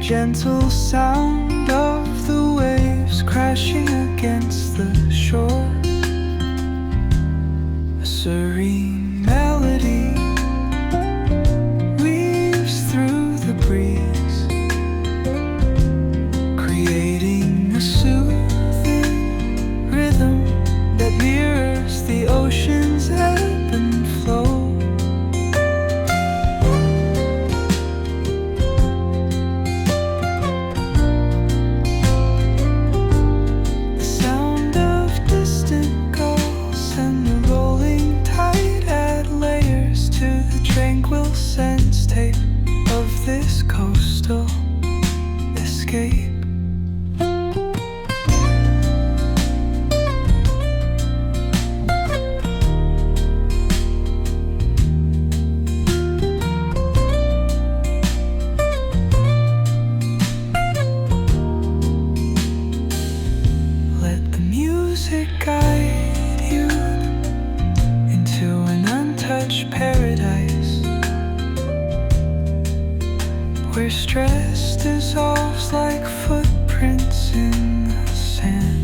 gentle sound of the waves crashing against the shore. A serene melody weaves through the breeze, creating a soothing rhythm that mirrors the ocean's ebb and flow. Tranquil sense tape of this coastal escape. Let the music guide you into an untouched paradise, where stress dissolves like footprints in the sand.